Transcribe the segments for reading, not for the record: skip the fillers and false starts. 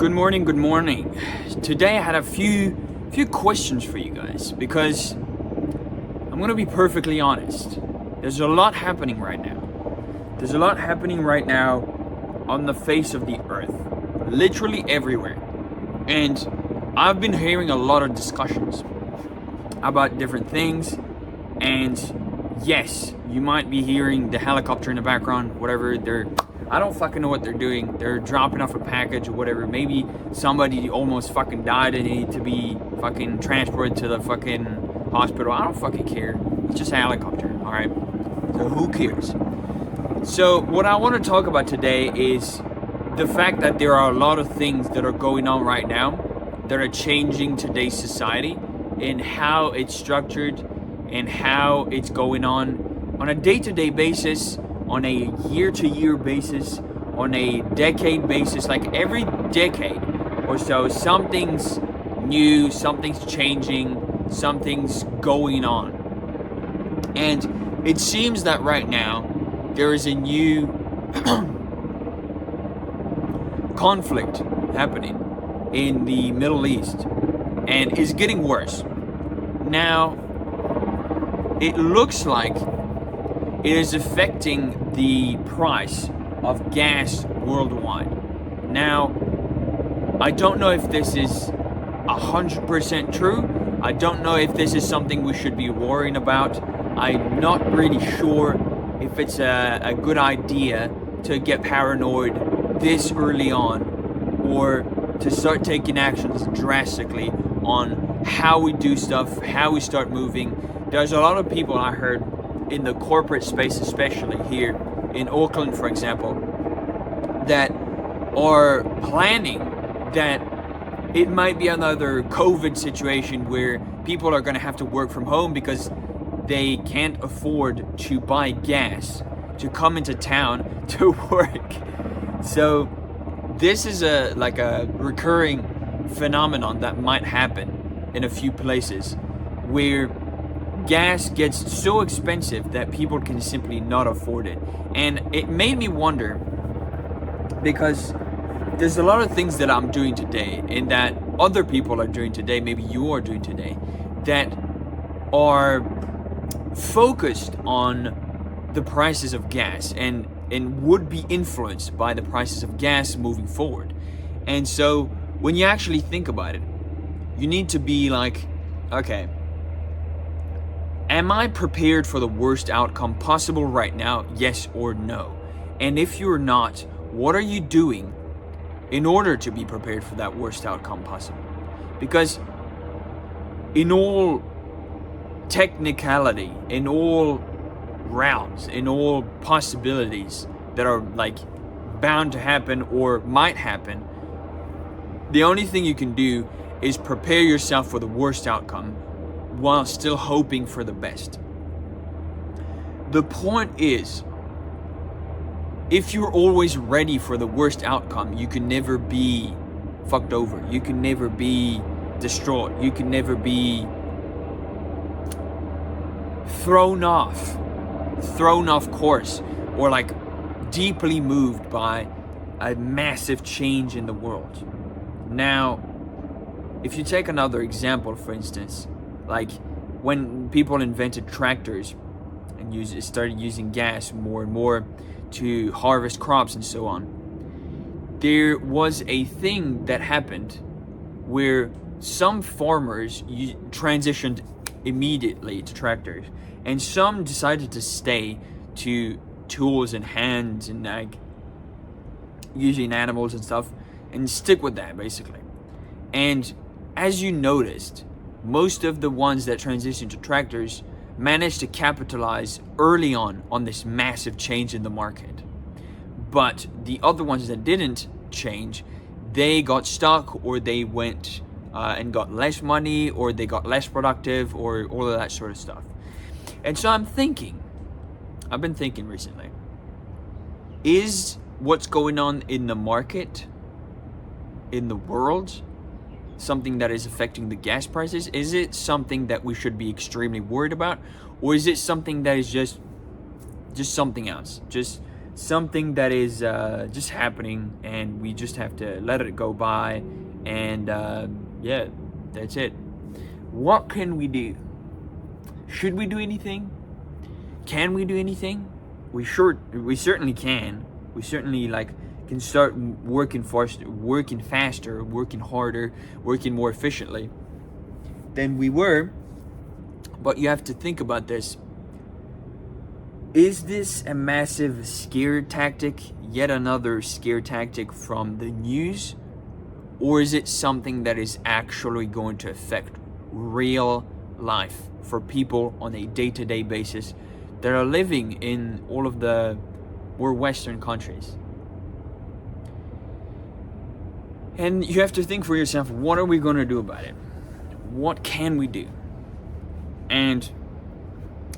Good morning, good morning. Today I had a few questions for you guys because I'm gonna be perfectly honest. There's a lot happening right now. There's a lot happening right now on the face of the earth, literally everywhere. And I've been hearing a lot of discussions about different things, and yes, you might be hearing the helicopter in the background, whatever. I don't fucking know what they're doing. They're dropping off a package or whatever. Maybe somebody almost fucking died and needed to be fucking transported to the fucking hospital. I don't fucking care. It's just a helicopter, alright? So who cares? So what I want to talk about today is the fact that there are a lot of things that are going on right now that are changing today's society and how it's structured and how it's going on a day-to-day basis, on a year-to-year basis, on a decade basis. Like every decade or so, something's new, something's changing, something's going on. And it seems that right now there is a new conflict happening in the Middle East, and it's getting worse. Now, it looks like it is affecting the price of gas worldwide. Now, I don't know if this is 100% true. I don't know if this is something we should be worrying about. I'm not really sure if it's a good idea to get paranoid this early on, or to start taking actions drastically on how we do stuff, how we start moving. There's a lot of people I heard in the corporate space, especially here in Auckland, for example, that are planning that it might be another COVID situation where people are going to have to work from home because they can't afford to buy gas to come into town to work. So this is a recurring phenomenon that might happen in a few places where gas gets so expensive that people can simply not afford it. And it made me wonder, because there's a lot of things that I'm doing today and that other people are doing today, maybe you are doing today, that are focused on the prices of gas and would be influenced by the prices of gas moving forward. And so when you actually think about it, you need to be like, okay, am I prepared for the worst outcome possible right now? Yes or no? And if you're not, what are you doing in order to be prepared for that worst outcome possible? Because in all technicality, in all rounds, in all possibilities that are like bound to happen or might happen, the only thing you can do is prepare yourself for the worst outcome while still hoping for the best. The point is, if you're always ready for the worst outcome, you can never be fucked over. You can never be distraught. You can never be thrown off course, or like deeply moved by a massive change in the world. Now, if you take another example, for instance, like when people invented tractors and started using gas more and more to harvest crops and so on, there was a thing that happened where some farmers transitioned immediately to tractors, and some decided to stay to tools and hands and like using animals and stuff and stick with that basically. And as you noticed, most of the ones that transitioned to tractors managed to capitalize early on this massive change in the market. But the other ones that didn't change, they got stuck, or they went and got less money, or they got less productive, or all of that sort of stuff. And so I've been thinking recently, is what's going on in the market, in the world, something that is affecting the gas prices? Is it something that we should be extremely worried about? Or is it something that is just something else? Just something that is just happening, and we just have to let it go by, and yeah, that's it. What can we do? Should we do anything? Can we do anything? We certainly can. We certainly can start working faster, working harder, working more efficiently than we were. But you have to think about this. Is this a massive scare tactic? Yet another scare tactic from the news? Or is it something that is actually going to affect real life for people on a day-to-day basis that are living in all of the more Western countries? And you have to think for yourself, what are we going to do about it? What can we do? And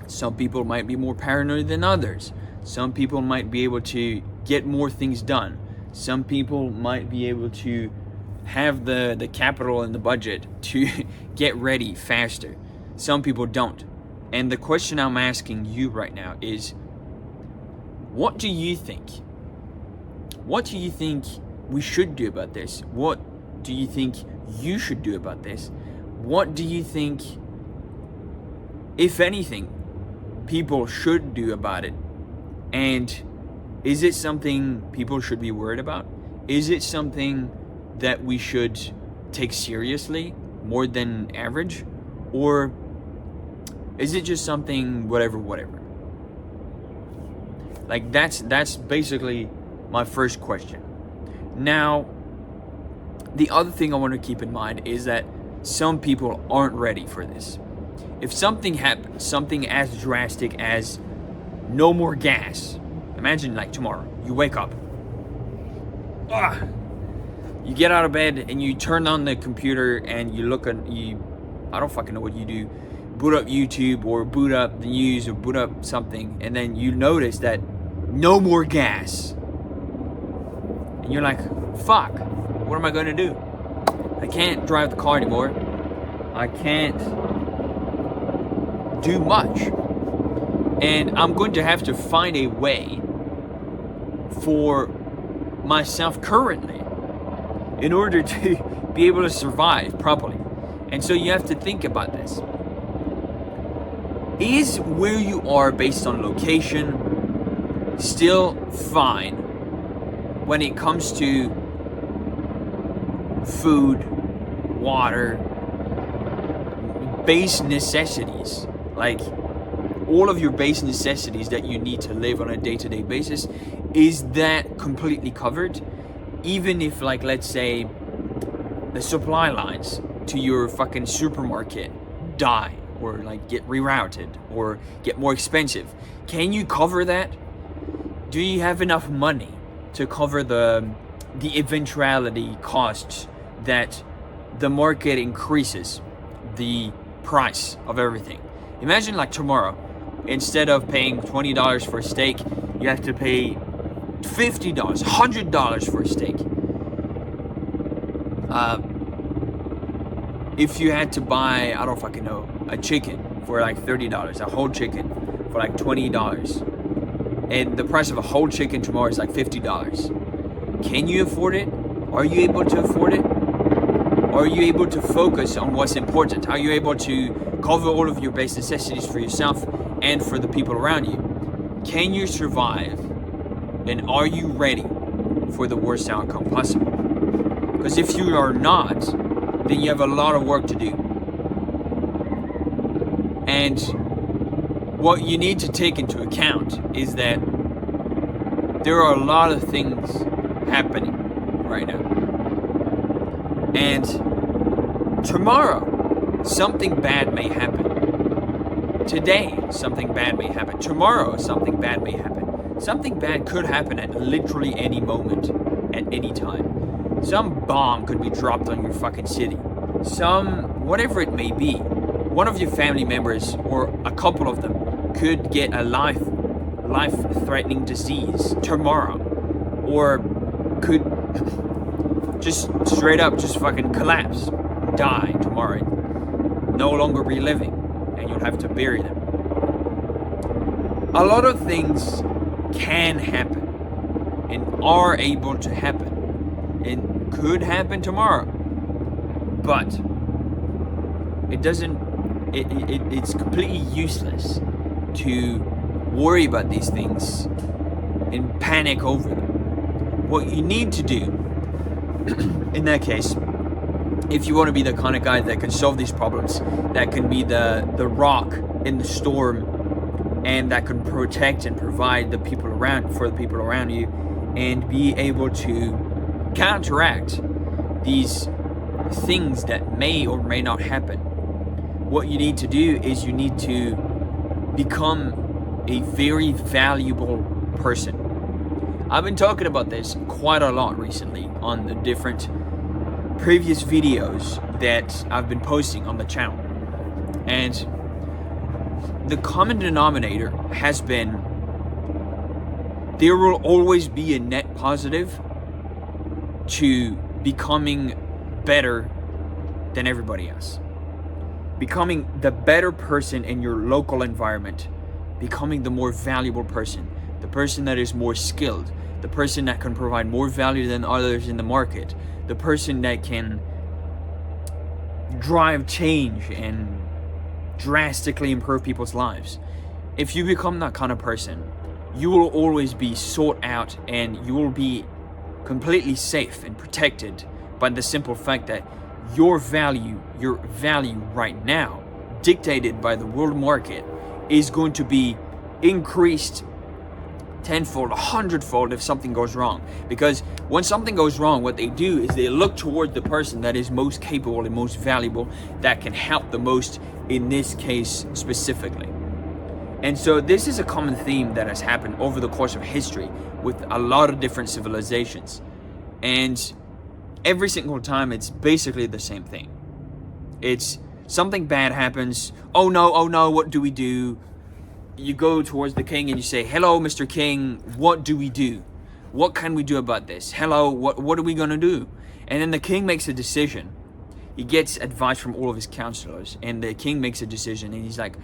some people might be more paranoid than others. Some people might be able to get more things done. Some people might be able to have the capital and the budget to get ready faster. Some people don't. And the question I'm asking you right now is, what do you think? What do you think we should do about this? What do you think you should do about this? What do you think, if anything, people should do about it? And is it something people should be worried about? Is it something that we should take seriously more than average? Or is it just something whatever? That's basically my first question. Now, the other thing I want to keep in mind is that some people aren't ready for this. If something happens, something as drastic as no more gas. Imagine tomorrow, you wake up. You get out of bed and you turn on the computer and you look at I don't fucking know what you do. Boot up YouTube or boot up the news or boot up something, and then you notice that no more gas. And you're like, fuck, what am I going to do? I can't drive the car anymore. I can't do much. And I'm going to have to find a way for myself currently in order to be able to survive properly. And so you have to think about this. Is where you are based on location still fine when it comes to food, water, base necessities? Like all of your base necessities that you need to live on a day-to-day basis, is that completely covered? Even if, let's say, the supply lines to your fucking supermarket die, or get rerouted, or get more expensive, can you cover that? Do you have enough money to cover the eventuality costs that the market increases the price of everything? Imagine tomorrow, instead of paying $20 for a steak, you have to pay $50, $100 for a steak. If you had to buy, I don't fucking know, a chicken for $30, a whole chicken for $20, and the price of a whole chicken tomorrow is $50. Can you afford it? Are you able to afford it? Are you able to focus on what's important? Are you able to cover all of your base necessities for yourself and for the people around you? Can you survive? And are you ready for the worst outcome possible? Because if you are not, then you have a lot of work to do. And what you need to take into account is that there are a lot of things happening right now. And tomorrow, something bad may happen. Today, something bad may happen. Tomorrow, something bad may happen. Something bad could happen at literally any moment, at any time. Some bomb could be dropped on your fucking city. Whatever it may be. One of your family members, or a couple of them, could get a life-threatening disease tomorrow. Or could just straight up just fucking collapse, die tomorrow, no longer be living, and you'll have to bury them. A lot of things can happen. are able to happen. It could happen tomorrow, but it's completely useless to worry about these things and panic over them. What you need to do in that case, if you want to be the kind of guy that can solve these problems, that can be the rock in the storm, and that can protect and provide the people around you, and be able to counteract these things that may or may not happen, what you need to do is you need to become a very valuable person. I've been talking about this quite a lot recently on the different previous videos that I've been posting on the channel. And the common denominator has been there will always be a net positive to becoming better than everybody else. Becoming the better person in your local environment, becoming the more valuable person, the person that is more skilled, the person that can provide more value than others in the market, the person that can drive change and drastically improve people's lives. If you become that kind of person, you will always be sought out, and you will be completely safe and protected by the simple fact that your value right now, dictated by the world market, is going to be increased tenfold, 100-fold if something goes wrong. Because when something goes wrong, what they do is they look toward the person that is most capable and most valuable, that can help the most in this case specifically. And so this is a common theme that has happened over the course of history with a lot of different civilizations. And every single time it's basically the same thing. It's something bad happens. Oh no, what do we do? You go towards the king and you say, hello, Mr. King, what do we do? What can we do about this? Hello, what are we gonna do? And then the king makes a decision. He gets advice from all of his counselors, and the king makes a decision, and he's like,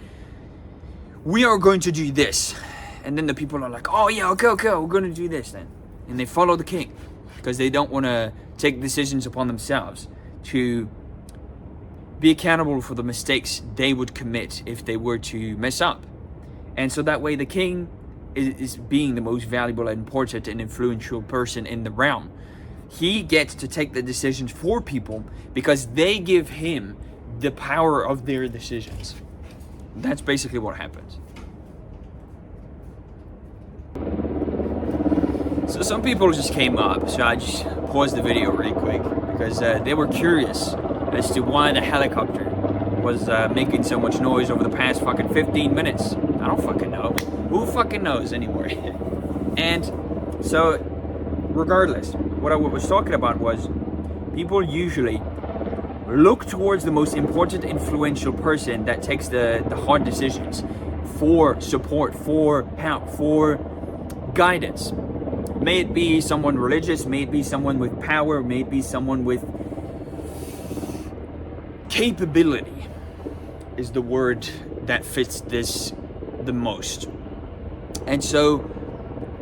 we are going to do this. And then the people are like, oh yeah, okay, we're gonna do this then. And they follow the king because they don't want to take decisions upon themselves to be accountable for the mistakes they would commit if they were to mess up. And so that way the king is being the most valuable and important and influential person in the realm. He gets to take the decisions for people because they give him the power of their decisions. That's basically what happens. So some people just came up, so I just paused the video really quick because they were curious as to why the helicopter was making so much noise over the past fucking 15 minutes. I don't fucking know. Who fucking knows anymore? And so, regardless, what I was talking about was people usually look towards the most important, influential person that takes the hard decisions for support, for help, for guidance. May it be someone religious, may it be someone with power, may it be someone with capability is the word that fits this the most. And so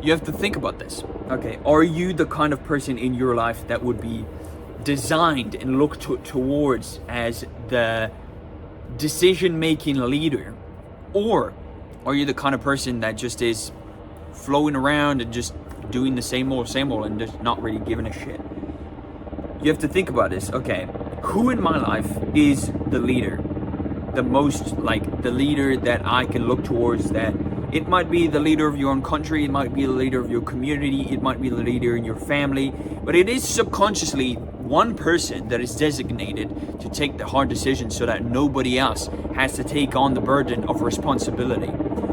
you have to think about this. Okay, are you the kind of person in your life that would be designed and looked towards as the decision-making leader? Or are you the kind of person that just is flowing around and just doing the same old and just not really giving a shit? You have to think about this. Okay, who in my life is the leader? The most, like, the leader that I can look towards. That it might be the leader of your own country, it might be the leader of your community, it might be the leader in your family, but it is subconsciously one person that is designated to take the hard decisions so that nobody else has to take on the burden of responsibility.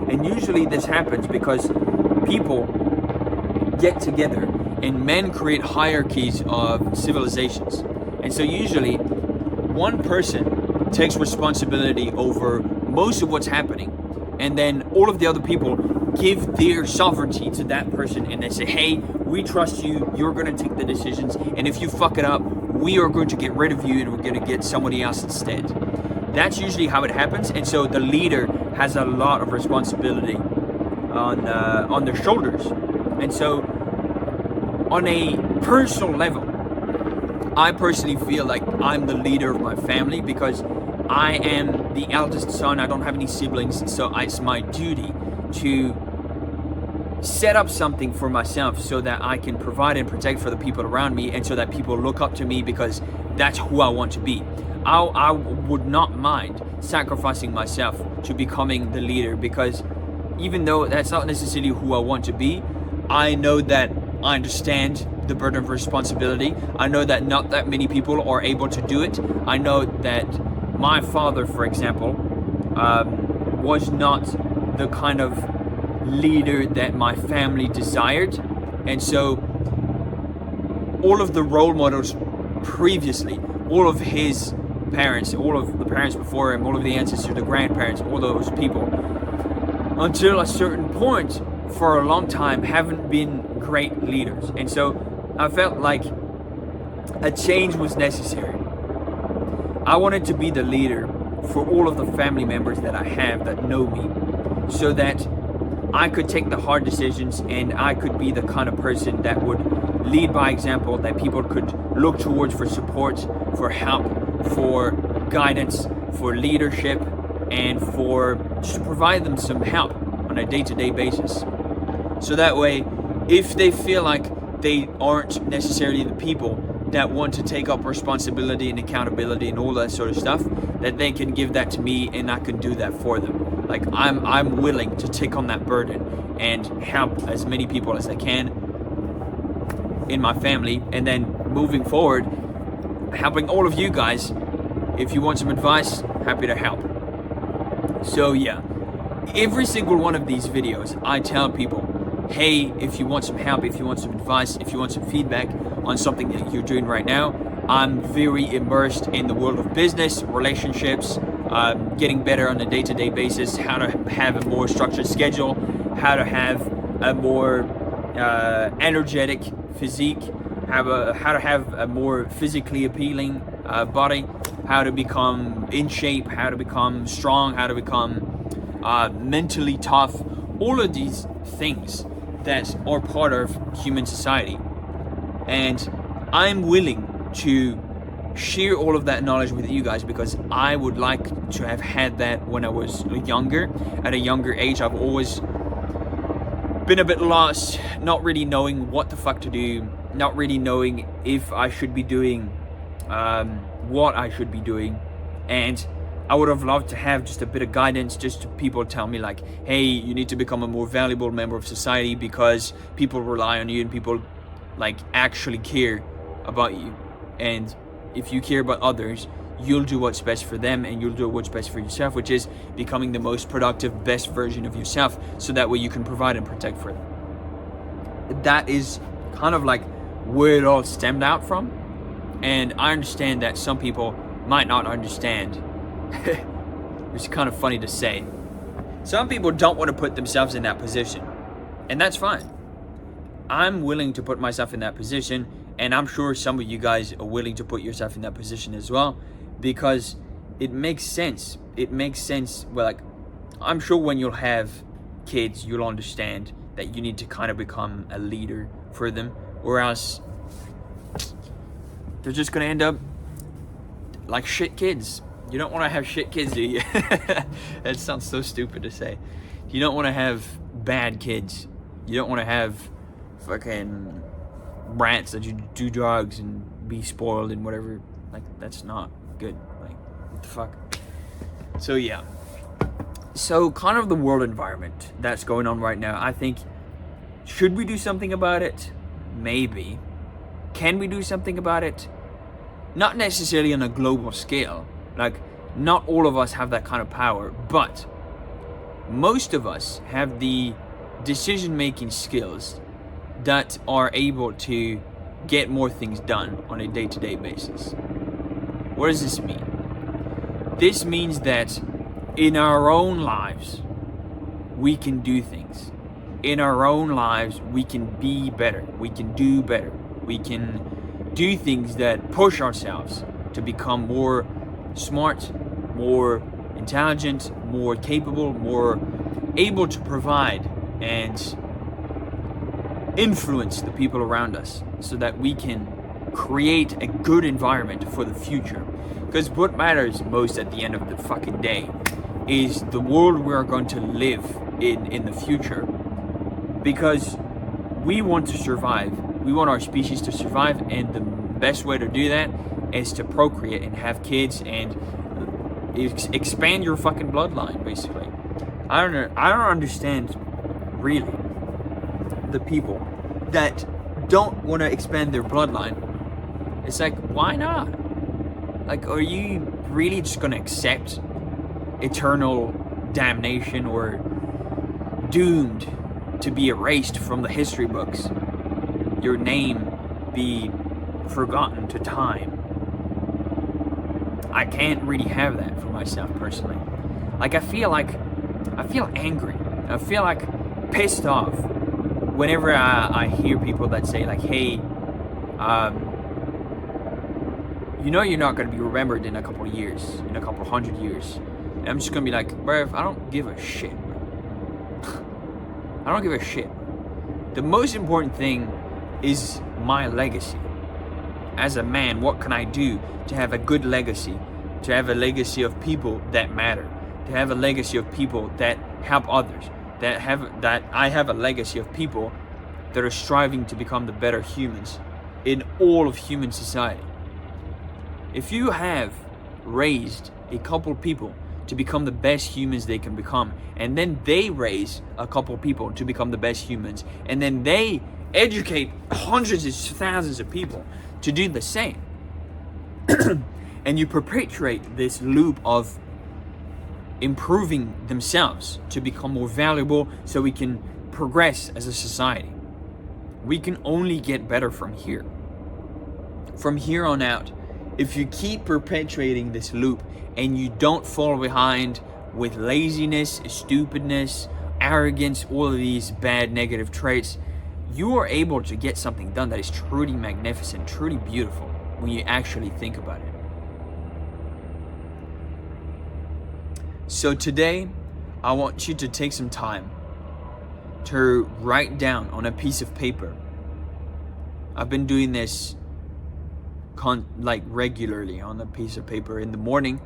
And usually this happens because people get together and men create hierarchies of civilizations. And so usually one person takes responsibility over most of what's happening, and then all of the other people give their sovereignty to that person, and they say, hey, we trust you, you're going to take the decisions, and if you fuck it up, we are going to get rid of you and we're going to get somebody else instead. That's usually how it happens. And so the leader has a lot of responsibility on their shoulders. And so on a personal level, I personally feel like I'm the leader of my family because I am the eldest son. I don't have any siblings, so it's my duty to set up something for myself so that I can provide and protect for the people around me, and so that people look up to me because that's who I want to be. I would not mind sacrificing myself to becoming the leader, because even though that's not necessarily who I want to be, I know that I understand the burden of responsibility. I know that not that many people are able to do it. I know that my father, for example, was not the kind of leader that my family desired, and so all of the role models previously, all of his parents, all of the parents before him, all of the ancestors, the grandparents, all those people, until a certain point for a long time, haven't been great leaders. And so I felt like a change was necessary. I wanted to be the leader for all of the family members that I have that know me, so that I could take the hard decisions, and I could be the kind of person that would lead by example, that people could look towards for support, for help, for guidance, for leadership, and for just to provide them some help on a day-to-day basis. So that way, if they feel like they aren't necessarily the people that want to take up responsibility and accountability and all that sort of stuff, that they can give that to me and I can do that for them. Like I'm willing to take on that burden and help as many people as I can in my family, and then moving forward, helping all of you guys. If you want some advice, happy to help. So yeah, every single one of these videos, I tell people, hey, if you want some help, if you want some advice, if you want some feedback on something that you're doing right now, I'm very immersed in the world of business, relationships, getting better on a day-to-day basis, how to have a more structured schedule, how to have a more energetic physique, how to have a more physically appealing body, how to become in shape, how to become strong, how to become mentally tough, all of these things that are part of human society. And I'm willing to share all of that knowledge with you guys because I would like to have had that when I was younger. At a younger age, I've always been a bit lost, not really knowing what the fuck to do, not really knowing if I should be doing what I should be doing. And I would have loved to have just a bit of guidance, just to people tell me like, hey, you need to become a more valuable member of society because people rely on you and people like actually care about you. And if you care about others, you'll do what's best for them and you'll do what's best for yourself, which is becoming the most productive, best version of yourself, so that way you can provide and protect for them. That is kind of like where it all stemmed out from. And I understand that some people might not understand. It's kind of funny to say. Some people don't want to put themselves in that position, and that's fine. I'm willing to put myself in that position, and I'm sure some of you guys are willing to put yourself in that position as well, because it makes sense. It makes sense. Well, like, I'm sure when you'll have kids, you'll understand that you need to kind of become a leader for them, or else they're just gonna end up like shit kids. You don't want to have shit kids, do you? That sounds so stupid to say. You don't want to have bad kids. You don't want to have fucking brats that you do drugs and be spoiled and whatever. Like, that's not good. Like, what the fuck? So yeah. So kind of the world environment that's going on right now, I think, should we do something about it? Maybe. Can we do something about it? Not necessarily on a global scale. Like, not all of us have that kind of power, but most of us have the decision-making skills that are able to get more things done on a day-to-day basis. What does this mean? This means that in our own lives, we can do things. In our own lives, we can be better. We can do better. We can do things that push ourselves to become more smart, more intelligent, more capable, more able to provide and influence the people around us so that we can create a good environment for the future. Because what matters most at the end of the fucking day is the world we are going to live in the future. Because we want to survive. We want our species to survive, and the best way to do that is to procreate and have kids and expand your fucking bloodline, basically. I don't understand, really, the people that don't want to expand their bloodline. It's like, why not? Like, are you really just gonna accept eternal damnation or doomed to be erased from the history books? Your name be forgotten to time? I can't really have that for myself personally. Like, I feel angry. I feel like pissed off whenever I hear people that say like, hey, you know you're not going to be remembered in a couple of years, in a couple of 100 years. And I'm just going to be like, bruv, I don't give a shit, bro. I don't give a shit. The most important thing is my legacy. As a man, what can I do to have a good legacy? To have a legacy of people that matter. To have a legacy of people that help others. That I have a legacy of people that are striving to become the better humans in all of human society. If you have raised a couple people to become the best humans they can become, and then they raise a couple people to become the best humans, and then they educate hundreds of thousands of people to do the same, and you perpetuate this loop of improving themselves to become more valuable so we can progress as a society. We can only get better from here. From here on out, if you keep perpetuating this loop and you don't fall behind with laziness, stupidness, arrogance, all of these bad negative traits, you are able to get something done that is truly magnificent, truly beautiful when you actually think about it. So today, I want you to take some time to write down on a piece of paper. I've been doing this regularly on a piece of paper in the morning.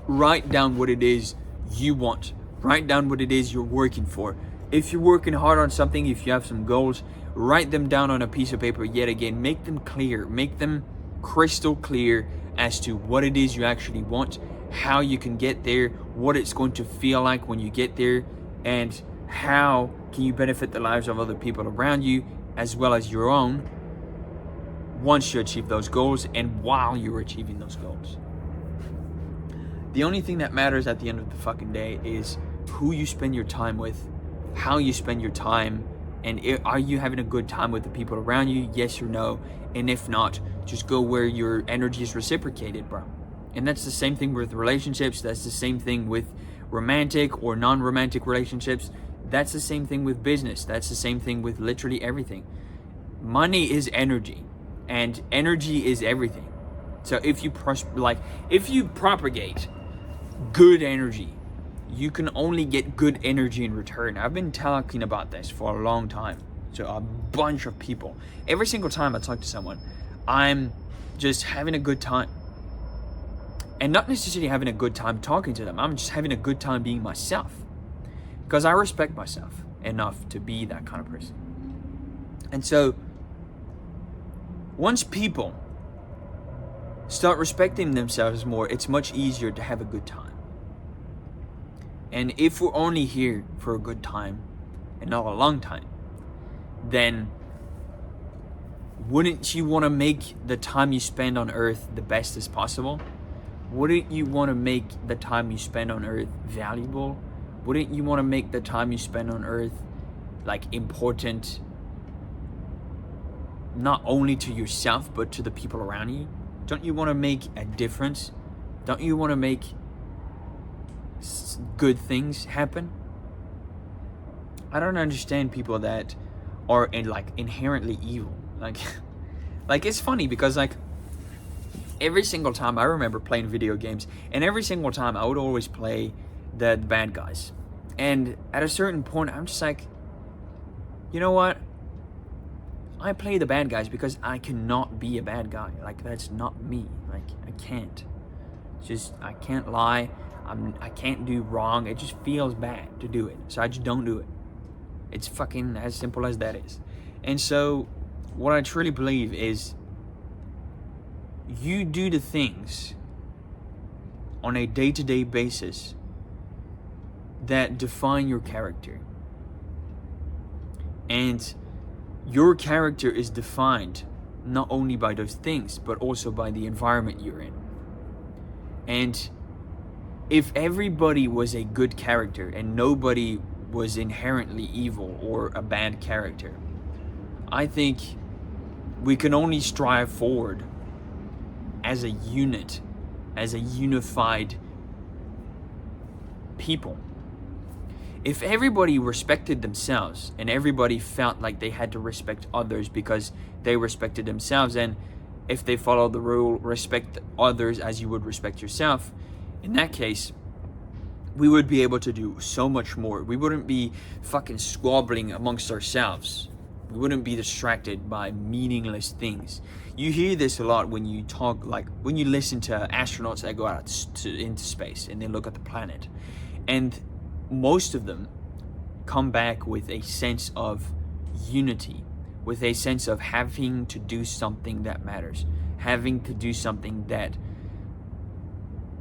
Write down what it is you want. Write down what it is you're working for. If you're working hard on something, if you have some goals, write them down on a piece of paper yet again. Make them clear. Make them crystal clear as to what it is you actually want, how you can get there, what it's going to feel like when you get there, and how can you benefit the lives of other people around you as well as your own once you achieve those goals and while you're achieving those goals. The only thing that matters at the end of the fucking day is who you spend your time with, how you spend your time, and are you having a good time with the people around you, yes or no? And if not, just go where your energy is reciprocated, bro. And that's the same thing with relationships. That's the same thing with romantic or non-romantic relationships. That's the same thing with business. That's the same thing with literally everything. Money is energy, and energy is everything. So if you propagate good energy, you can only get good energy in return. I've been talking about this for a long time to a bunch of people. Every single time I talk to someone, I'm just having a good time. And not necessarily having a good time talking to them. I'm just having a good time being myself. Because I respect myself enough to be that kind of person. And so, once people start respecting themselves more, it's much easier to have a good time. And if we're only here for a good time and not a long time, then wouldn't you want to make the time you spend on earth the best as possible? Wouldn't you want to make the time you spend on earth valuable? Wouldn't you want to make the time you spend on earth important, not only to yourself but to the people around you? Don't you want to make a difference? Don't you want to make good things happen? I don't understand people that are inherently evil. It's funny because every single time I remember playing video games, and every single time I would always play the bad guys. And at a certain point, I'm just like, you know what? I play the bad guys because I cannot be a bad guy. Like, that's not me. Like, I can't. Just, I can't lie. I can't do wrong. It just feels bad to do it. So I just don't do it. It's fucking as simple as that is. And so what I truly believe is you do the things on a day-to-day basis that define your character. And your character is defined not only by those things, but also by the environment you're in. And if everybody was a good character and nobody was inherently evil or a bad character, I think we can only strive forward as a unit, as a unified people. If everybody respected themselves and everybody felt like they had to respect others because they respected themselves, and if they follow the rule, respect others as you would respect yourself, in that case, we would be able to do so much more. We wouldn't be fucking squabbling amongst ourselves. We wouldn't be distracted by meaningless things. You hear this a lot when you talk, like when you listen to astronauts that go out into space and they look at the planet. And most of them come back with a sense of unity, with a sense of having to do something that matters, having to do something that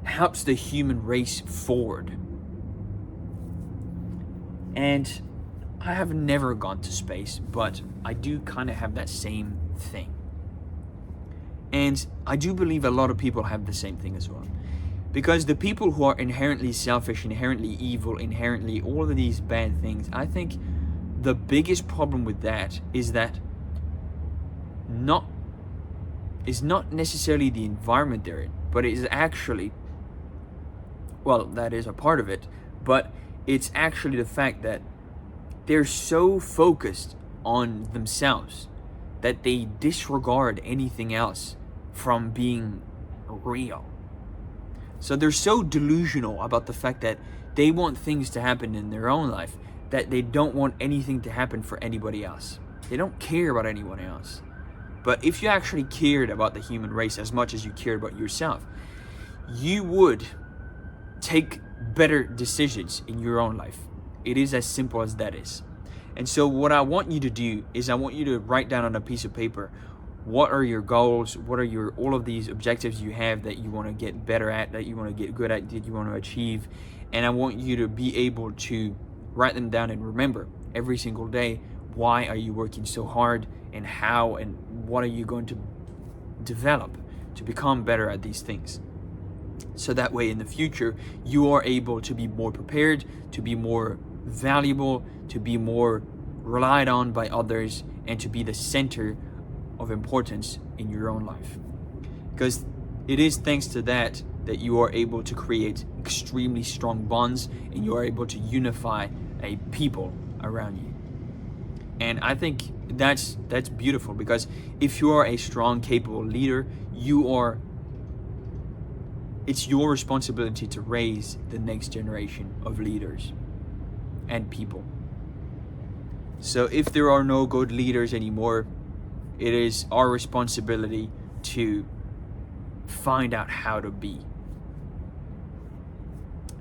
helps the human race forward. And I have never gone to space, but I do kind of have that same thing. And I do believe a lot of people have the same thing as well. Because the people who are inherently selfish, inherently evil, inherently all of these bad things, I think the biggest problem with that is that is not necessarily the environment they're in, but it is actually, well, that is a part of it, but it's actually the fact that they're so focused on themselves that they disregard anything else from being real. So they're so delusional about the fact that they want things to happen in their own life that they don't want anything to happen for anybody else. They don't care about anyone else. But if you actually cared about the human race as much as you cared about yourself, you would take better decisions in your own life. It is as simple as that is. And so what I want you to do is I want you to write down on a piece of paper, what are your goals? What are all of these objectives you have that you want to get better at, that you want to get good at, that you want to achieve? And I want you to be able to write them down and remember every single day, why are you working so hard, and how and what are you going to develop to become better at these things? So that way in the future, you are able to be more prepared, to be more valuable, to be more relied on by others, and to be the center of importance in your own life. Because it is thanks to that you are able to create extremely strong bonds, and you are able to unify a people around you. And I think that's beautiful, because if you are a strong, capable leader, it's your responsibility to raise the next generation of leaders and people. So if there are no good leaders anymore, it is our responsibility to find out how to be,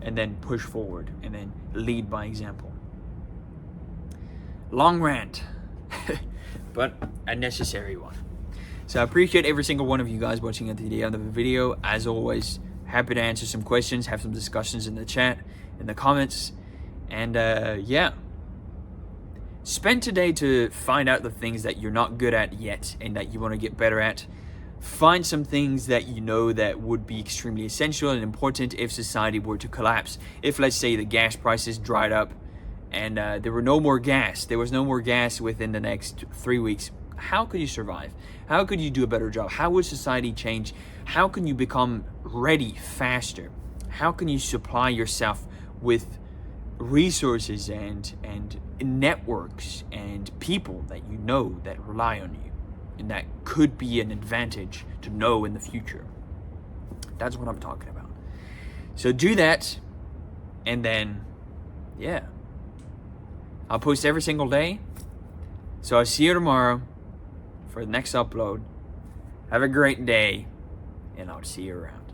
and then push forward, and then lead by example. Long rant, but a necessary one. So I appreciate every single one of you guys watching at the end of the video. As always, happy to answer some questions, have some discussions in the chat, in the comments, and yeah. Spend today to find out the things that you're not good at yet and that you want to get better at. Find some things that you know that would be extremely essential and important if society were to collapse. If, let's say, the gas prices dried up and there was no more gas within the next 3 weeks, how could you survive? How could you do a better job? How would society change? How can you become ready faster? How can you supply yourself with resources and networks and people that you know that rely on you, and that could be an advantage to know in the future? That's what I'm talking about. So do that, and then yeah, I'll post every single day. So I'll see you tomorrow. for the next upload. Have a great day, and I'll see you around.